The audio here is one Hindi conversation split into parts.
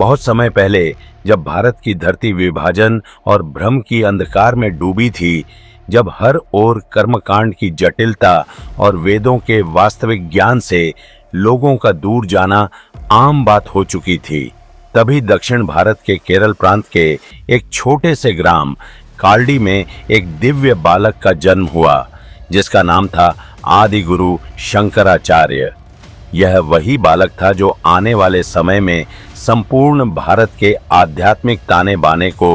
बहुत समय पहले जब भारत की धरती विभाजन और भ्रम की अंधकार में डूबी थी, जब हर ओर कर्मकांड की जटिलता और वेदों के वास्तविक ज्ञान से लोगों का दूर जाना आम बात हो चुकी थी, तभी दक्षिण भारत के केरल प्रांत के एक छोटे से ग्राम कालडी में एक दिव्य बालक का जन्म हुआ, जिसका नाम था आदि गुरु शंकराचार्य। यह वही बालक था जो आने वाले समय में संपूर्ण भारत के आध्यात्मिक ताने बाने को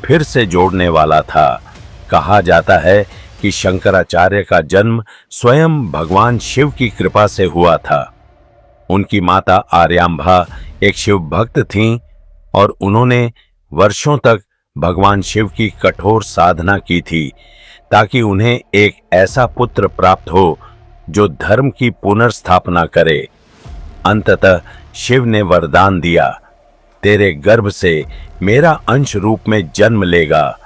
फिर से जोड़ने वाला था। कहा जाता है कि शंकराचार्य का जन्म स्वयं भगवान शिव की कृपा से हुआ था। उनकी माता आर्यांबा एक शिव भक्त थीं और उन्होंने वर्षों तक भगवान शिव की कठोर साधना की थी ताकि उन्हें एक ऐसा पुत्र प्राप्त हो जो धर्म की पुनर्स्थापना करे। अंततः शिव ने वरदान दिया, तेरे गर्भ से मेरा अंश रूप में जन्म लेगा।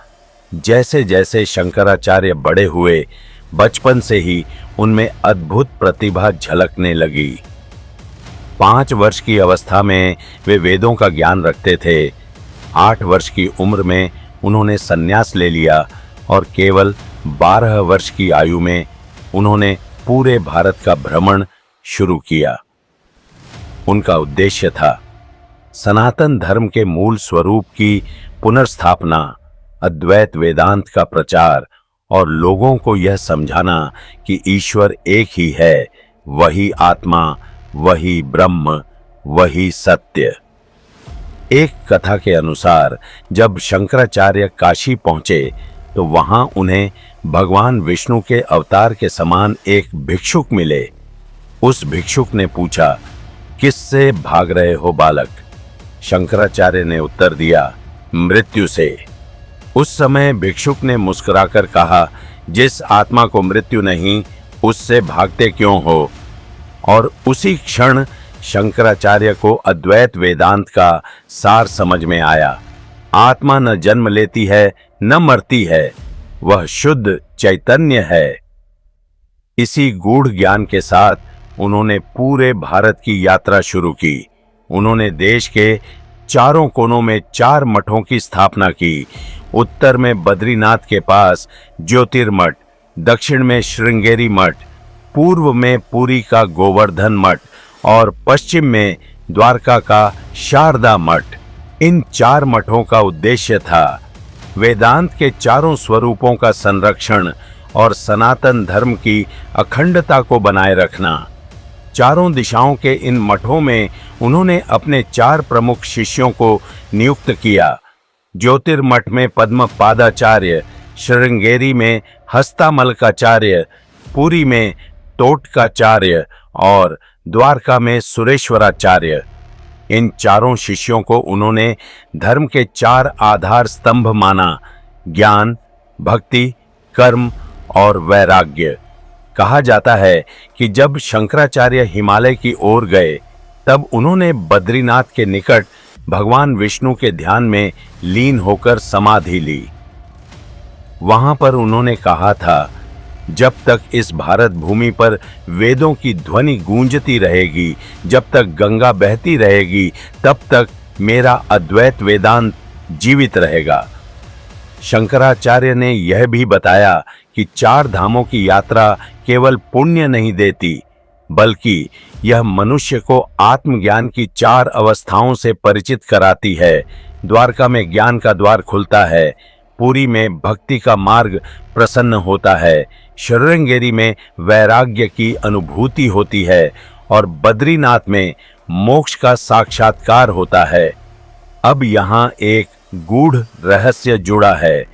जैसे जैसे शंकराचार्य बड़े हुए, बचपन से ही उनमें अद्भुत प्रतिभा झलकने लगी। 5 वर्ष की अवस्था में वे वेदों का ज्ञान रखते थे। 8 वर्ष की उम्र में उन्होंने संन्यास ले लिया और केवल 12 वर्ष की आयु में उन्होंने पूरे भारत का भ्रमण शुरू किया। उनका उद्देश्य था सनातन धर्म के मूल स्वरूप की पुनर्स्थापना, अद्वैत वेदांत का प्रचार और लोगों को यह समझाना कि ईश्वर एक ही है, वही आत्मा, वही ब्रह्म, वही सत्य। एक कथा के अनुसार जब शंकराचार्य काशी पहुंचे तो वहां उन्हें भगवान विष्णु के अवतार के समान एक भिक्षुक मिले। उस भिक्षुक ने पूछा, किससे भाग रहे हो बालक? शंकराचार्य ने उत्तर दिया, मृत्यु से। उस समय भिक्षुक ने मुस्कुराकर कहा, जिस आत्मा को मृत्यु नहीं, उससे भागते क्यों हो? और उसी क्षण शंकराचार्य को अद्वैत वेदांत का सार समझ में आया। आत्मा न जन्म लेती है न मरती है, वह शुद्ध चैतन्य है। इसी गूढ़ ज्ञान के साथ उन्होंने पूरे भारत की यात्रा शुरू की। उन्होंने देश के चारों कोनों में 4 मठों की स्थापना की। उत्तर में बद्रीनाथ के पास ज्योतिर्मठ, दक्षिण में श्रृंगेरी मठ, पूर्व में पुरी का गोवर्धन मठ और पश्चिम में द्वारका का शारदा मठ। इन 4 मठों का उद्देश्य था वेदांत के चारों स्वरूपों का संरक्षण और सनातन धर्म की अखंडता को बनाए रखना। चारों दिशाओं के इन मठों में उन्होंने अपने 4 प्रमुख शिष्यों को नियुक्त किया। ज्योतिर्मठ में पद्मपादाचार्य, श्रृंगेरी में हस्तामलकाचार्य, पुरी में टोटकाचार्य और द्वारका में सुरेश्वराचार्य। इन चारों शिष्यों को उन्होंने धर्म के 4 आधार स्तंभ माना, ज्ञान, भक्ति, कर्म और वैराग्य। कहा जाता है कि जब शंकराचार्य हिमालय की ओर गए तब उन्होंने बद्रीनाथ के निकट भगवान विष्णु के ध्यान में लीन होकर समाधि ली। वहां पर उन्होंने कहा था, जब तक इस भारत भूमि पर वेदों की ध्वनि गूंजती रहेगी, जब तक गंगा बहती रहेगी, तब तक मेरा अद्वैत वेदांत जीवित रहेगा। शंकराचार्य ने यह भी बताया कि 4 धामों की यात्रा केवल पुण्य नहीं देती, बल्कि यह मनुष्य को आत्मज्ञान की 4 अवस्थाओं से परिचित कराती है। द्वारका में ज्ञान का द्वार खुलता है, पुरी में भक्ति का मार्ग प्रसन्न होता है, श्रृंगेरी में वैराग्य की अनुभूति होती है और बद्रीनाथ में मोक्ष का साक्षात्कार होता है। अब यहाँ एक गूढ़ रहस्य जुड़ा है।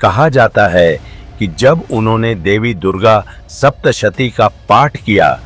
कहा जाता है कि जब उन्होंने देवी दुर्गा सप्तशती का पाठ किया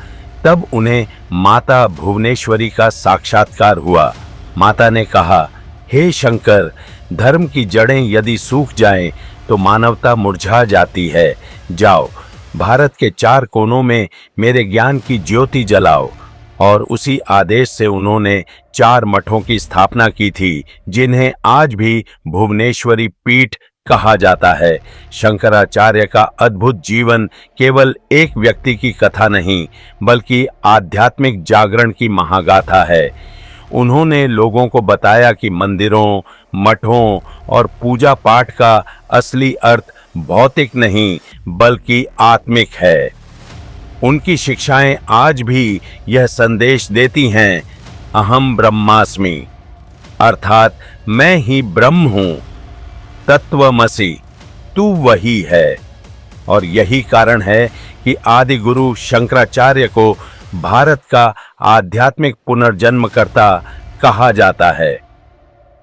तब उन्हें माता भुवनेश्वरी का साक्षात्कार हुआ। माता ने कहा, हे शंकर, धर्म की जड़ें यदि सूख जाएं तो मानवता मुरझा जाती है। जाओ, भारत के 4 कोनों में मेरे ज्ञान की ज्योति जलाओ। और उसी आदेश से उन्होंने 4 मठों की स्थापना की थी, जिन्हें आज भी भुवनेश्वरी पीठ कहा जाता है। शंकराचार्य का अद्भुत जीवन केवल एक व्यक्ति की कथा नहीं, बल्कि आध्यात्मिक जागरण की महागाथा है। उन्होंने लोगों को बताया कि मंदिरों, मठों और पूजा पाठ का असली अर्थ भौतिक नहीं बल्कि आत्मिक है। उनकी शिक्षाएं आज भी यह संदेश देती हैं, अहम ब्रह्मास्मि, अर्थात मैं ही ब्रह्म हूं, तत्वमसि, तू वही है। और यही कारण है कि आदि गुरु शंकराचार्य को भारत का आध्यात्मिक पुनर्जन्मकर्ता कहा जाता है।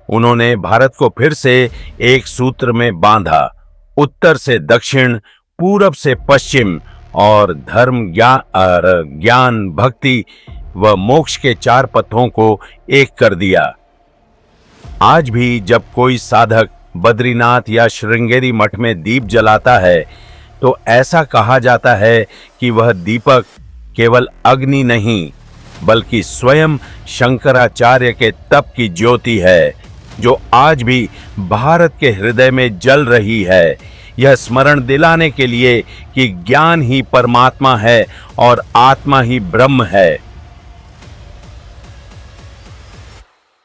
उन्होंने भारत को फिर से एक सूत्र में बांधा, उत्तर से दक्षिण, पूरब से पश्चिम, और धर्म, ज्ञान, भक्ति व मोक्ष के 4 पथों को एक कर दिया। आज भी जब कोई साधक बद्रीनाथ या श्रृंगेरी मठ में दीप जलाता है तो ऐसा कहा जाता है कि वह दीपक केवल अग्नि नहीं बल्कि स्वयं शंकराचार्य के तप की ज्योति है, जो आज भी भारत के हृदय में जल रही है, यह स्मरण दिलाने के लिए कि ज्ञान ही परमात्मा है और आत्मा ही ब्रह्म है।